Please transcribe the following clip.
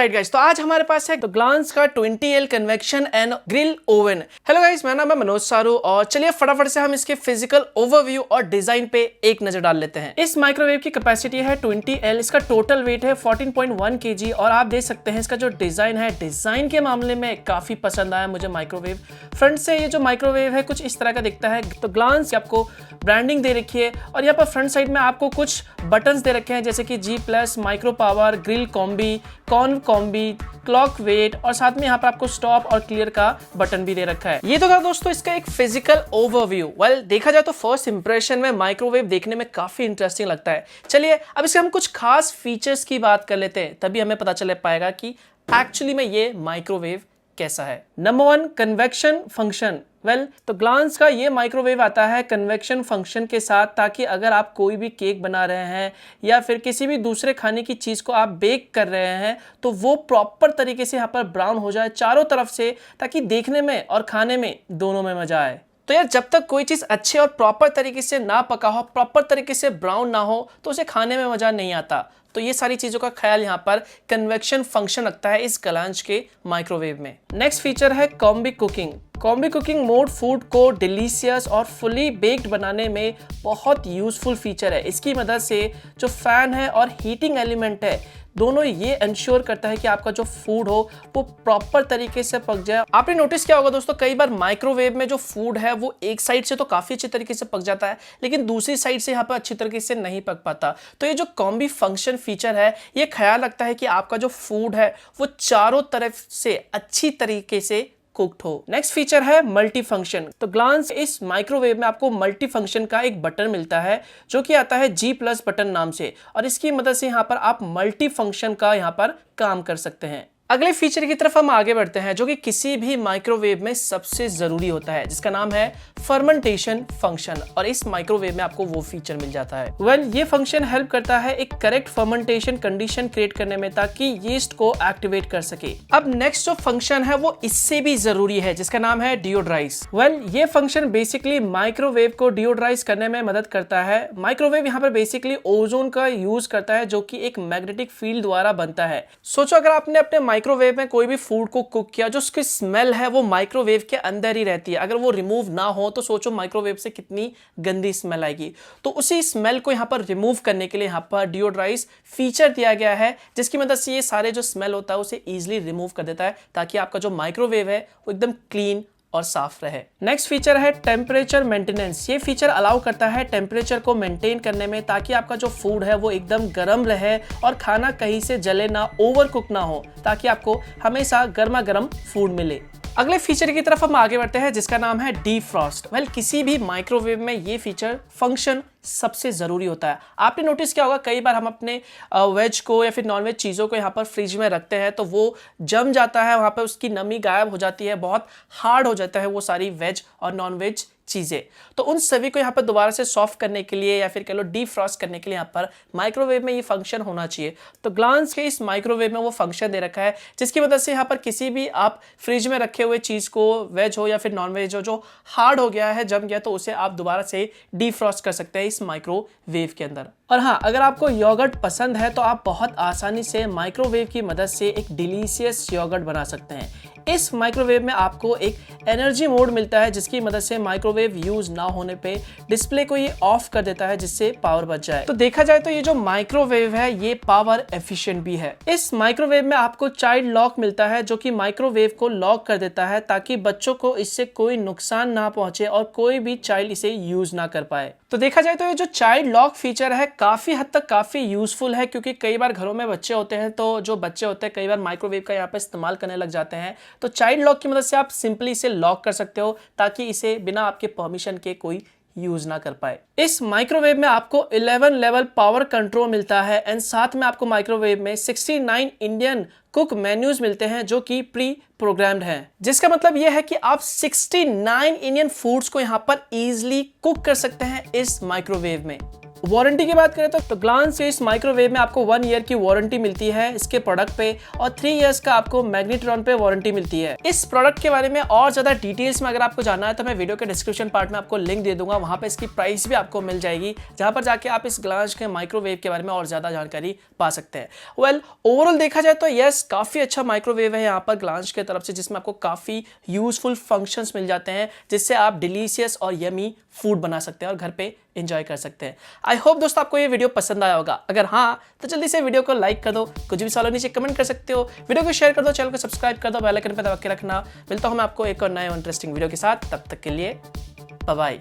Alright guys, तो आज हमारे पास है ग्लांस का 20L convection and grill oven. Hello guys, मेरा नाम है मनोज सारू और चलिए फटाफट से हम इसके फिजिकल ओवरव्यू और डिजाइन पे एक नजर डाल लेते हैं। इस माइक्रोवेव की कैपेसिटी है 20L, इसका टोटल वेट है 14.1 kg और आप देख सकते हैं इसका जो डिजाइन है, डिजाइन के मामले में काफी पसंद आया मुझे माइक्रोवेव। फ्रंट से ये जो माइक्रोवेव है कुछ इस तरह का दिखता है। तो ग्लांस की आपको ब्रांडिंग दे रखी है और यहाँ पर फ्रंट साइड में आपको कुछ बटन्स दे रखे हैं जैसे कि G+, micro power, grill combi, corn combi, clock weight और साथ में यहाँ पर आपको स्टॉप और क्लियर का बटन भी दे रखा है। ये तो था दोस्तों इसका एक फिजिकल ओवरव्यू। वेल देखा जाए तो फर्स्ट इंप्रेशन में माइक्रोवेव देखने में काफी इंटरेस्टिंग लगता है। चलिए अब इसके हम कुछ खास फीचर्स की बात कर लेते हैं, तभी हमें पता चल पाएगा कि एक्चुअली में ये माइक्रोवेव कैसा है। Number 1, convection function. वेल तो ग्लांस का ये माइक्रोवेव आता है कन्वेक्शन फंक्शन के साथ, ताकि अगर आप कोई भी केक बना रहे हैं या फिर किसी भी दूसरे खाने की चीज़ को आप बेक कर रहे हैं तो वो प्रॉपर तरीके से यहाँ पर ब्राउन हो जाए चारों तरफ से, ताकि देखने में और खाने में दोनों में मजा आए। तो यार जब तक कोई चीज़ अच्छे और प्रॉपर तरीके से ना पका हो, प्रॉपर तरीके से ब्राउन ना हो तो उसे खाने में मजा नहीं आता। तो ये सारी चीज़ों का ख्याल यहाँ पर कन्वेक्शन फंक्शन रखता है इस गलांच के माइक्रोवेव में। नेक्स्ट फीचर है combi cooking. Combi cooking mode food को डिलीशियस और फुली बेक्ड बनाने में बहुत यूजफुल फीचर है। इसकी मदद से जो फैन है और हीटिंग एलिमेंट है दोनों ये इंश्योर करता है कि आपका जो फूड हो वो प्रॉपर तरीके से पक जाए। आपने नोटिस किया होगा दोस्तों, कई बार माइक्रोवेव में जो फूड है वो एक साइड से तो काफी अच्छे तरीके से पक जाता है लेकिन दूसरी साइड से यहाँ पर अच्छी तरीके से नहीं पक पाता। तो ये जो कॉम्बी फंक्शन फीचर है ये ख्याल रखता है कि आपका जो फूड है वो चारों तरफ से अच्छी तरीके से कुक्ड हो। नेक्स्ट फीचर है मल्टी फंक्शन। तो ग्लांस इस माइक्रोवेव में आपको मल्टी फंक्शन का एक बटन मिलता है जो कि आता है G+ बटन नाम से, और इसकी मदद से यहाँ पर आप मल्टी फंक्शन का यहाँ पर काम कर सकते हैं। अगले फीचर की तरफ हम आगे बढ़ते हैं जो कि किसी भी माइक्रोवेव में सबसे जरूरी होता है, जिसका नाम है फर्मेंटेशन फंक्शन, और इस माइक्रोवेव में आपको वो फीचर मिल जाता है। वेल ये फंक्शन हेल्प करता है एक करेक्ट फर्मेंटेशन कंडीशन क्रिएट करने में, ताकि यीस्ट को एक्टिवेट कर सके। अब नेक्स्ट जो फंक्शन है वो इससे भी जरूरी है, जिसका नाम है डिओड्राइज। वेल ये फंक्शन बेसिकली माइक्रोवेव को डिओड्राइज करने में मदद करता है। माइक्रोवेव यहाँ पर बेसिकली ओजोन का यूज करता है जो कि एक मैग्नेटिक फील्ड द्वारा बनता है। सोचो अगर आपने अपने माइक्रोवेव में कोई भी फूड को कुक किया, जो उसकी स्मेल है वो माइक्रोवेव के अंदर ही रहती है, अगर वो रिमूव ना हो तो सोचो माइक्रोवेव से कितनी गंदी स्मेल आएगी। तो उसी स्मेल को यहाँ पर रिमूव करने के लिए यहाँ पर डिओड्राइज फीचर दिया गया है, जिसकी मदद से ये सारे जो स्मेल होता है उसे इजीली रिमूव कर देता है, ताकि आपका जो माइक्रोवेव है वो एकदम क्लीन और साफ रहे। नेक्स्ट फीचर है टेम्परेचर मेंटेनेंस। ये फीचर अलाउ करता है टेम्परेचर को मेंटेन करने में, ताकि आपका जो फूड है वो एकदम गर्म रहे और खाना कहीं से जले ना, ओवर कुक ना हो, ताकि आपको हमेशा गर्मा गर्म फूड मिले। अगले फीचर की तरफ हम आगे बढ़ते हैं जिसका नाम है डीफ्रॉस्ट। वेल किसी भी माइक्रोवेव में ये फीचर फंक्शन सबसे जरूरी होता है। आपने नोटिस किया होगा कई बार हम अपने वेज को या फिर नॉनवेज चीज़ों को यहाँ पर फ्रिज में रखते हैं तो वो जम जाता है, वहाँ पर उसकी नमी गायब हो जाती है, बहुत हार्ड हो जाता है वो सारी वेज और नॉनवेज चीज़ें। तो उन सभी को यहाँ पर दोबारा से सॉफ्ट करने के लिए या फिर कह लो डीफ्रॉस्ट करने के लिए यहाँ पर माइक्रोवेव में ये फंक्शन होना चाहिए। तो ग्लांस के इस माइक्रोवेव में वो फंक्शन दे रखा है, जिसकी मदद से यहाँ पर किसी भी आप फ्रिज में रखे हुए चीज़ को, वेज हो या फिर नॉन वेज हो, जो हार्ड हो गया है, जम गया, तो उसे आप दोबारा से डीफ्रॉस्ट कर सकते हैं इस माइक्रोवेव के अंदर। और हाँ, अगर आपको योगर्ट पसंद है तो आप बहुत आसानी से माइक्रोवेव की मदद से एक डिलीशियस योगर्ट बना सकते हैं। इस माइक्रोवेव में आपको एक एनर्जी मोड मिलता है, जिसकी मदद से माइक्रोवेव यूज ना होने पे डिस्प्ले को ये ऑफ कर देता है, जिससे पावर बच जाए। तो देखा जाए तो ये जो माइक्रोवेव है ये पावर एफिशिएंट भी है। इस माइक्रोवेव में आपको चाइल्ड लॉक मिलता है जो कि माइक्रोवेव को लॉक कर देता है, ताकि बच्चों को इससे कोई नुकसान ना पहुंचे और कोई भी चाइल्ड इसे यूज ना कर पाए। तो देखा जाए तो ये जो चाइल्ड लॉक फीचर है काफी हद तक काफी यूजफुल है, क्योंकि कई बार घरों में बच्चे होते हैं तो जो बच्चे होते हैं कई बार माइक्रोवेव का यहाँ पे इस्तेमाल करने लग जाते हैं। तो चाइल्ड लॉक की मदद से आप सिंपली इसे लॉक कर सकते हो, ताकि इसे बिना आपके परमिशन के कोई यूज ना कर पाए। इस माइक्रोवेव में आपको 11 लेवल पावर कंट्रोल मिलता है एंड साथ में आपको माइक्रोवेव में 69 इंडियन कुक मेन्यूज मिलते हैं जो कि प्री प्रोग्राम्ड हैं, जिसका मतलब यह है कि आप 69 इंडियन फूड्स को यहाँ पर इजीली कुक कर सकते हैं इस माइक्रोवेव में। वारंटी की बात करें तो ग्लांस के इस माइक्रोवेव में आपको 1 ईयर की वारंटी मिलती है इसके प्रोडक्ट पे, और 3 इयर्स का आपको मैग्नेट्रॉन पे वारंटी मिलती है। इस प्रोडक्ट के बारे में और ज्यादा डिटेल्स में अगर आपको जानना है तो मैं वीडियो के डिस्क्रिप्शन पार्ट में आपको लिंक दे दूंगा, वहां पे इसकी प्राइस भी आपको मिल जाएगी, जहां पर जाके आप इस ग्लांस के माइक्रोवेव के बारे में और ज्यादा जानकारी पा सकते हैं। वेल ओवरऑल देखा जाए तो यस, काफी अच्छा माइक्रोवेव है यहाँ पर ग्लांस की तरफ से, जिसमें आपको काफी यूजफुल फंक्शंस मिल जाते हैं, जिससे आप डिलीशियस और यमी फूड बना सकते हैं और घर पे एंजॉय कर सकते हैं। आई होप दोस्तों आपको ये वीडियो पसंद आया होगा। अगर हाँ तो जल्दी से वीडियो को लाइक कर दो, कुछ भी सवाल नीचे कमेंट कर सकते हो, वीडियो को शेयर कर दो, चैनल को सब्सक्राइब कर दो, बेल आइकन पे दबा के रखना। मिलता हूं मैं आपको एक और नए इंटरेस्टिंग वीडियो के साथ, तब तक के लिए बाय बाय।